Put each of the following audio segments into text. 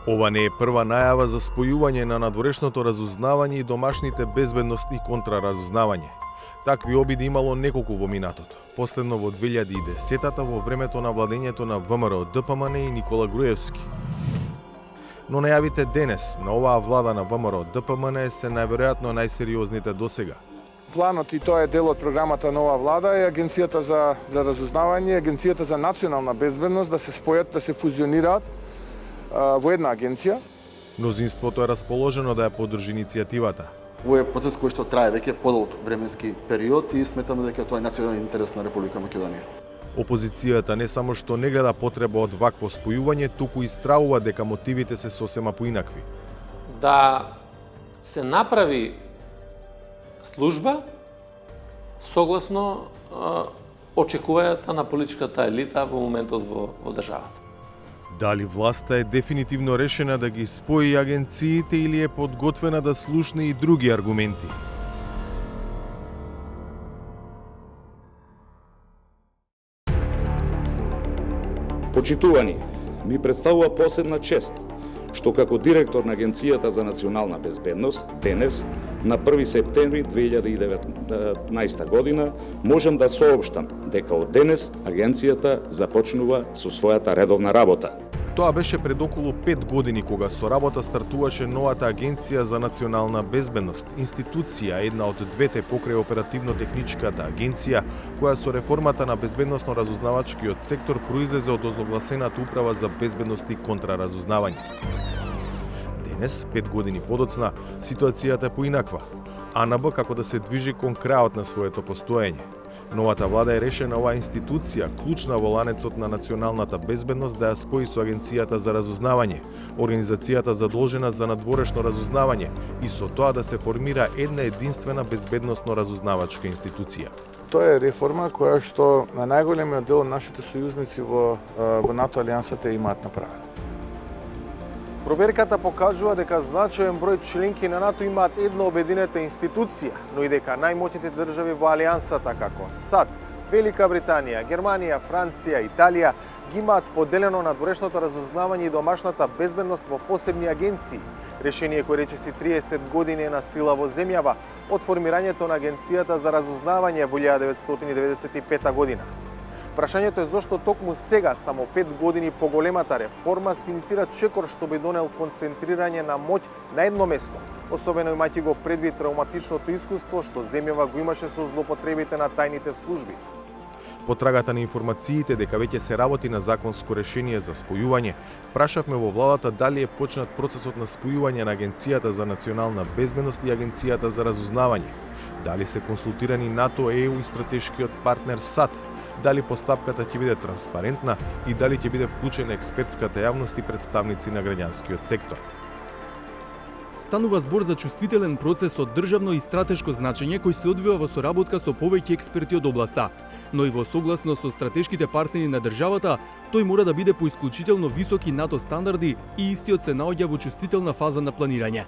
Ова не е прва најава за спојување на надворешното разузнавање и домашните безбедност и контраразузнавање. Такви обиди имало неколку во минатото. Последно во 2010-та во времето на владењето на ВМРО ДПМН и Никола Груевски. Но најавите денес на оваа влада на ВМРО ДПМН се најверојатно најсериозните досега. Планот, и тоа е дел од програмата на оваа влада, е Агенцијата за разузнавање, Агенцијата за национална безбедност да се спојат, да се фузионираат во една агенција. Мнозинството е расположено да ја поддржи иницијативата. Во е процес кој што трае веќе подолг временски период и сметаме дека тоа е национален интерес на Република Македонија. Опозицијата не само што не гледа потреба од вакво спојување, туку и стравува дека мотивите се сосема поинакви. Да се направи служба согласно очекувањата на политичката елита во моментот во државата. Дали власта е дефинитивно решена да ги спои агенциите или е подготвена да слушне и други аргументи? Почитувани, ми представува посебна чест што како директор на Агенцијата за национална безбедност денес, на 1 септември 2019 година, можам да соопштам дека од денес Агенцијата започнува со својата редовна работа. Тоа беше пред околу 5 години кога со работа стартуваше новата Агенција за национална безбедност, институција една од двете покрај оперативно-техничката агенција, која со реформата на безбедносно-разузнавачкиот сектор произлезе од озногласената управа за безбедност и контраразузнавање. Денес, 5 години подоцна, ситуацијата е поинаква. АНБ како да се движи кон крајот на своето постоење. Новата влада е решена оваа институција, клучна во ланецот на националната безбедност, да ја спои со Агенцијата за разузнавање, организацијата задолжена за надворешно разузнавање и со тоа да се формира една единствена безбедносно-разузнавачка институција. Тоа е реформа која што на најголемиот дел од нашите сојузници во НАТО алијансата имаат направено. Проверката покажува дека значаен број членки на НАТО имаат една обединета институција, но и дека најмоќните држави во алијансата како САД, Велика Британија, Германија, Франција, Италија ги имаат поделено надворешното разузнавање и домашната безбедност во посебни агенции. Решение кое речиси 30 години е на сила во земјава од формирањето на Агенцијата за разузнавање во 1995 година. Прашањето е зошто токму сега, само 5 години по големата реформа, се иницира чекор што би донел концентрирање на моќ на едно место, особено имајќи го предвид травматичното искуство што земјава го имаше со злоупотребите на тајните служби. Потрагата на информациите дека веќе се работи на законско решение за спојување, прашавме во владата дали е почнат процесот на спојување на Агенцијата за национална безбедност и Агенцијата за разузнавање. Дали се консултирани НАТО, ЕУ и стратешкиот партнер САД, дали постапката ќе биде транспарентна и дали ќе биде вклучена експертската јавност и представници на граѓанскиот сектор. Станува збор за чувствителен процес од државно и стратешко значење кој се одвива во соработка со повеќе експерти од областа, но и во согласно со стратешките партнери на државата, тој мора да биде по исклучително високи НАТО стандарди и истиот се наоѓа во чувствителна фаза на планирање.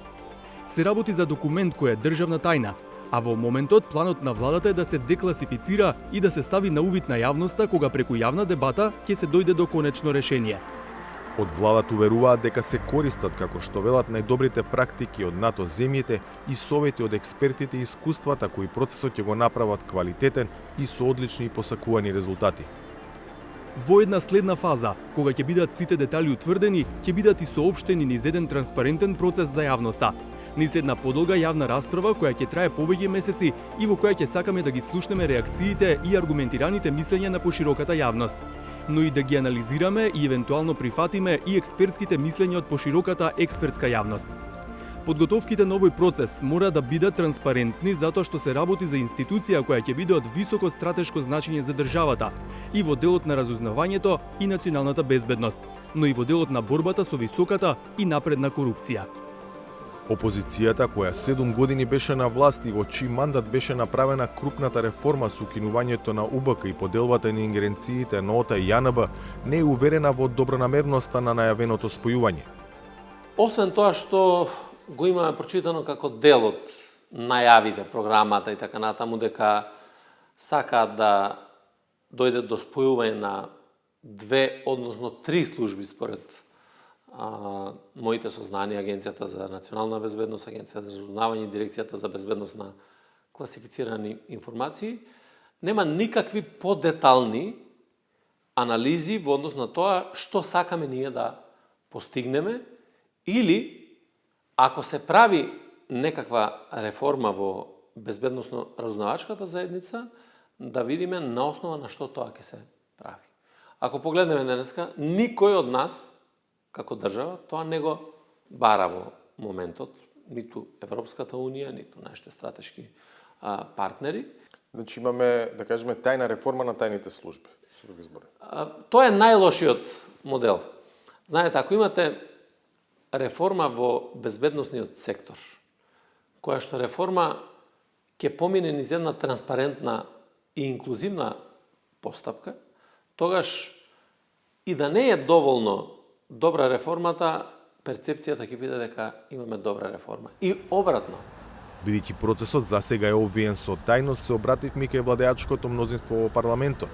Се работи за документ кој е државна тајна, а во моментот планот на владата е да се декласифицира и да се стави на увид на јавноста кога преку јавна дебата ќе се дојде до конечно решение. Од владата уверуваат дека се користат, како што велат, најдобрите практики од НАТО земјите и совети од експертите и искуствата кои процесот ќе го направат квалитетен и со одлични и посакувани резултати. Во една следна фаза, кога ќе бидат сите детали утврдени, ќе бидат и соопштени низ еден транспарентен процес за јавноста. Низ една подолга јавна расправа која ќе трае повеќе месеци и во која ќе сакаме да ги слушнеме реакциите и аргументираните мислења на пошироката јавност, но и да ги анализираме и евентуално прифатиме и експертските мислења од пошироката експертска јавност. Подготовките на овој процес мора да бидат транспарентни затоа што се работи за институција која ќе биде од високо стратешко значење за државата и во делот на разузнавањето и националната безбедност, но и во делот на борбата со високата и напредна корупција. Опозицијата, која 7 години беше на власт и во чиј мандат беше направена крупната реформа со укинувањето на УБК и поделбата на ингеренциите на ОТА и ЈНБ, не е уверена во добронамерноста на најавеното спојување. Освен тоа што го имаме прочитано како дел од најавите, програмата и така натаму, дека сакаат да дојде до спојување на 2, односно 3 служби според моите сознанија, Агенцијата за национална безбедност, Агенцијата за разузнавање, Дирекцијата за безбедност на класифицирани информации, нема никакви подетални анализи во однос на тоа што сакаме ние да постигнеме или ако се прави некаква реформа во безбедносно-разузнавачката заедница, да видиме на основа на што тоа ќе се прави. Ако погледнеме денеска, никој од нас, како држава, тоа не го бара во моментот, ниту Европската Унија, ниту нашите стратешки партнери. Значи имаме, да кажеме, тајна реформа на тајните служби. Со други зборови. Тоа е најлошиот модел. Знаете, ако имате реформа во безбедносниот сектор, која што реформа ќе помине низ една транспарентна и инклузивна постапка, тогаш и да не е доволно добра реформата, перцепцијата ќе биде дека имаме добра реформа. И обратно. Бидејќи процесот засега е обвиен со тајност, се обративме кај владеачкото мнозинство во парламентот.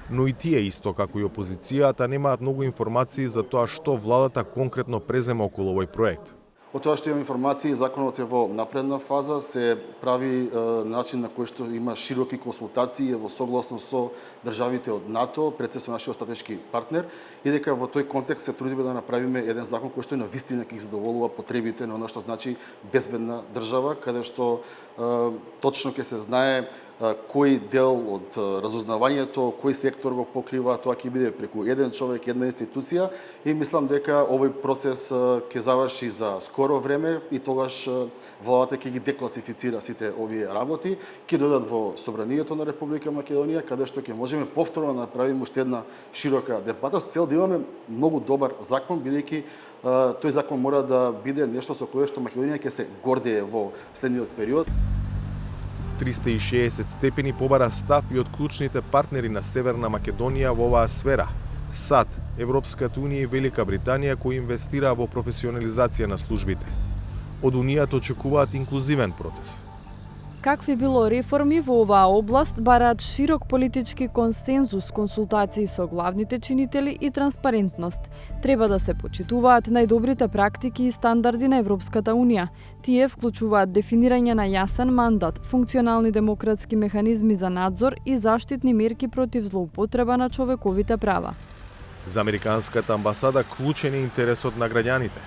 Но и тие, исто како и опозицијата, немаат многу информации за тоа што владата конкретно презема околу овој проект. Од тоа што имам информации, законот е во напредна фаза, се прави начин на кој што има широки консултации во согласно со државите од НАТО, пред се со нашиот стратешки партнер, и дека во тој контекст се трудиме да направиме еден закон кој што на вистина ќе задоволува потребите на она што значи безбедна држава, каде што точно ќе се знае кој дел од разузнавањето, кој сектор го покрива, тоа ќе биде преку еден човек, една институција, и мислам дека овој процес ќе заврши за скоро време и тогаш владата ќе ги декласифицира сите овие работи, ќе додат во Собранието на Република Македонија, каде што ќе можеме повторно да направиме уште една широка дебата со цел да имаме многу добар закон, бидејќи тој закон мора да биде нешто со кое што Македонија ќе се гордее во следниот период. 360 степени побара став и од клучните партнери на Северна Македонија во оваа сфера. САД, Европската Унија и Велика Британија кои инвестираа во професионализација на службите. Од Унијата очекуваат инклузивен процес. Какви било реформи во оваа област бараат широк политички консензус, консултации со главните чинители и транспарентност. Треба да се почитуваат најдобрите практики и стандарди на Европската Унија. Тие вклучуваат дефинирање на јасен мандат, функционални демократски механизми за надзор и заштитни мерки против злоупотреба на човековите права. За американската амбасада клучен е интересот на граѓаните.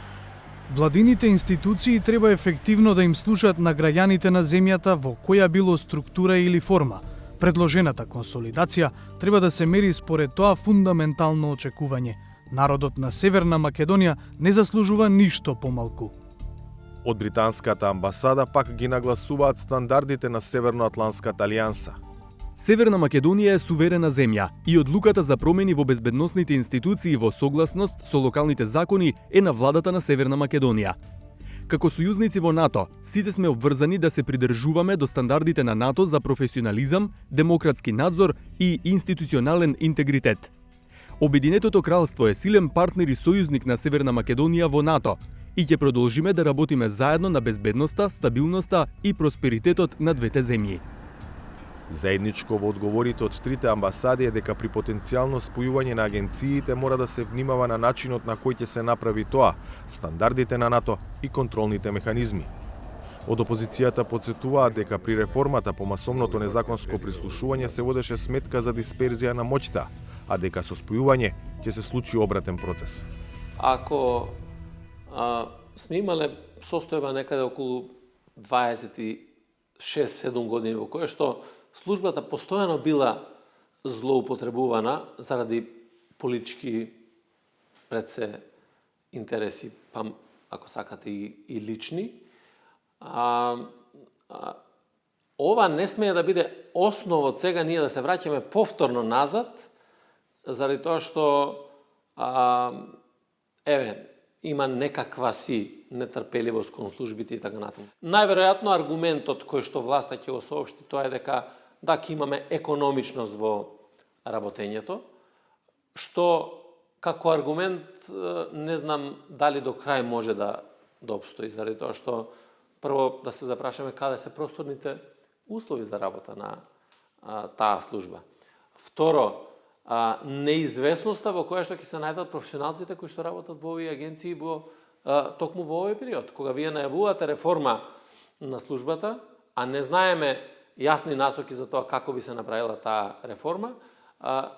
Владините институции треба ефективно да им слушаат на граѓаните на земјата во која било структура или форма. Предложената консолидација треба да се мери според тоа фундаментално очекување. Народот на Северна Македонија не заслужува ништо помалку. Од британската амбасада пак ги нагласуваат стандардите на Северноатлантската алијанса. Северна Македонија е суверена земја и одлуката за промени во безбедносните институции во согласност со локалните закони е на владата на Северна Македонија. Како сојузници во НАТО, сите сме обврзани да се придржуваме до стандардите на НАТО за професионализам, демократски надзор и институционален интегритет. Обединетото кралство е силен партнер и сојузник на Северна Македонија во НАТО и ќе продолжиме да работиме заедно на безбедноста, стабилноста и просперитетот на двете земји. Заедничко во одговорите од трите амбасади е дека при потенцијално спојување на агенциите мора да се внимава на начинот на кој ќе се направи тоа, стандардите на НАТО и контролните механизми. Од опозицијата потсетуваат дека при реформата по масовното незаконско прислушување се водеше сметка за дисперзија на моќта, а дека со спојување ќе се случи обратен процес. Ако сме имале состојба некаде околу 26-7 години во која што службата постојано била злоупотребувана заради политички пред се интереси, па ако сакате и лични. Ова не смее да биде основа од сега ние да се враќаме повторно назад, заради тоа што има некаква си нетрпеливост кон службите и така натаму. Најверојатно аргументот кој што власта ќе го соопшти тоа е дека да ќе имаме економичност во работењето, што како аргумент не знам дали до крај може да обстои, заради тоа што прво да се запрашаме каде се просторните услови за работа на таа служба. Второ, неизвестноста во која што ќе се најдат професионалците кои што работат во овие агенции токму во овој период, кога вие најавувате реформа на службата, а не знаеме јасни насоки за тоа како би се направила таа реформа,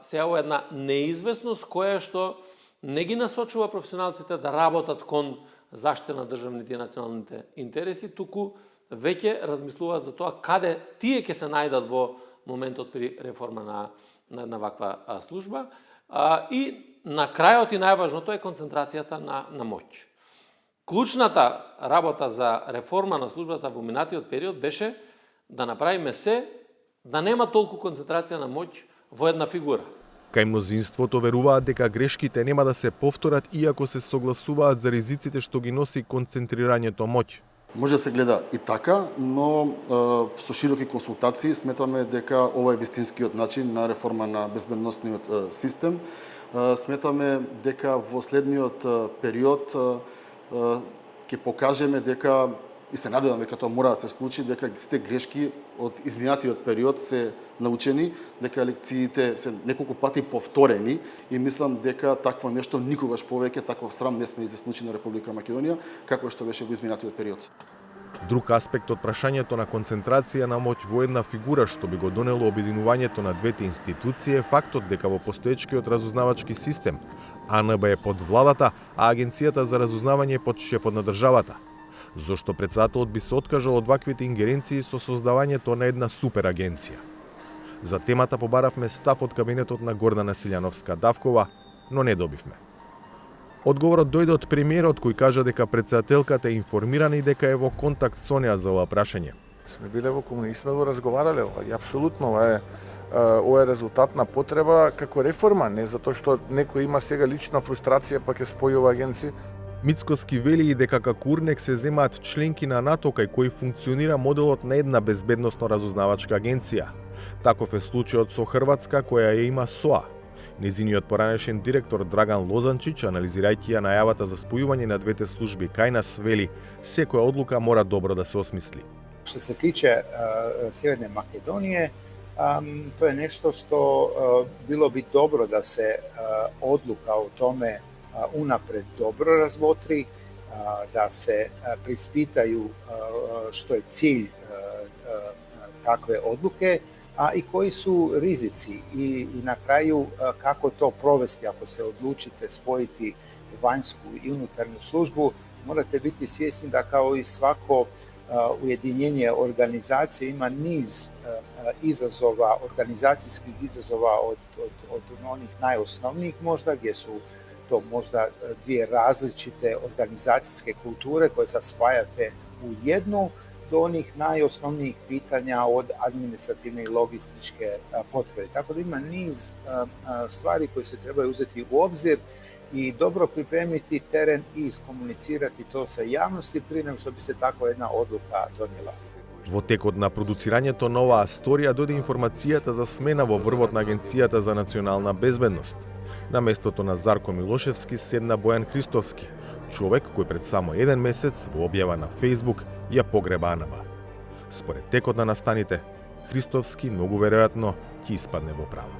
се јавува една неизвестност која што не ги насочува професионалците да работат кон заштита на државните и националните интереси, туку веќе размислуваат за тоа каде тие ќе се најдат во моментот при реформа на ваква служба. И на крајот и најважното е концентрацијата на моќ. Клучната работа за реформа на службата во минатиот период беше да направиме се да нема толку концентрација на моќ во една фигура. Кај мнозинството веруваат дека грешките нема да се повторат иако се согласуваат за ризиците што ги носи концентрирањето моќ. Може да се гледа и така, но со широки консултации сметаме дека ова е вистинскиот начин на реформа на безбедносниот систем. Сметаме дека во следниот период ќе покажеме дека, и се надеваме дека тоа мора да се случи, дека сте грешки од изминатиот период се научени, дека лекциите се неколку пати повторени и мислам дека такво нешто никогаш повеќе, таков срам не сме да се случи на Република Македонија, како што беше во изминатиот период. Друг аспект од прашањето на концентрација на моќ во една фигура што би го донело обединувањето на двете институции е фактот дека во постоечкиот разузнавачки систем АНБ е под владата, а Агенцијата за разузнавање е под шефот на државата. Зошто претседателот би се откажал од ваквите ингеренции со создавањето на една супер агенција? За темата побаравме став од кабинетот на Гордана Силјановска-Давкова, но не добивме. Одговорот дојде од премиерот кој кажа дека претседателката е информирана и дека е во контакт со неа за ова прашање. Сме биле во комуни, сме го разговарале ова и апсолутно ова е резултат на потреба како реформа, не затоа што некој има сега лична фрустрација па ќе спојува агенции. Мицкоски вели и дека како урнек се земаат членки на НАТО кај кои функционира моделот на една безбедносно разузнавачка агенција. Таков е случајот со Хрватска која ја има СОА. Незиниот поранешен директор Драган Лозанчич, анализирајќи ја најавата за спојување на двете служби кај нас, вели секоја одлука мора добро да се осмисли. Што се тиче Северне Македонije, to je nešto što bilo bi dobro da se odluka o tome unapred dobro razmotri, da se prispitaju što je cilj takve odluke, a i koji su rizici i na kraju kako to provesti ako se odlučite spojiti vanjsku i unutarnju službu. Morate biti svjesni da kao i svako ujedinjenje organizacije ima niz izazova, organizacijskih izazova od onih najosnovnijih možda, gdje su to možda dvije različite organizacijske kulture koje sad spajate u jednu, do onih najosnovnijih pitanja od administrativne i logističke potpore. Tako da ima niz stvari koje se trebaju uzeti u obzir i dobro pripremiti teren i iskomunicirati to sa javnosti prije nego što bi se takva jedna odluka donijela. Во текот на продуцирањето на оваа сторија дојде информацијата за смена во врвот на Агенцијата за национална безбедност. На местото на Зарко Милошевски седна Бојан Христовски, човек кој пред само еден месец во објава на Facebook ја погреба АНБ. Според текот на настаните, Христовски многу веројатно ќе испадне во право.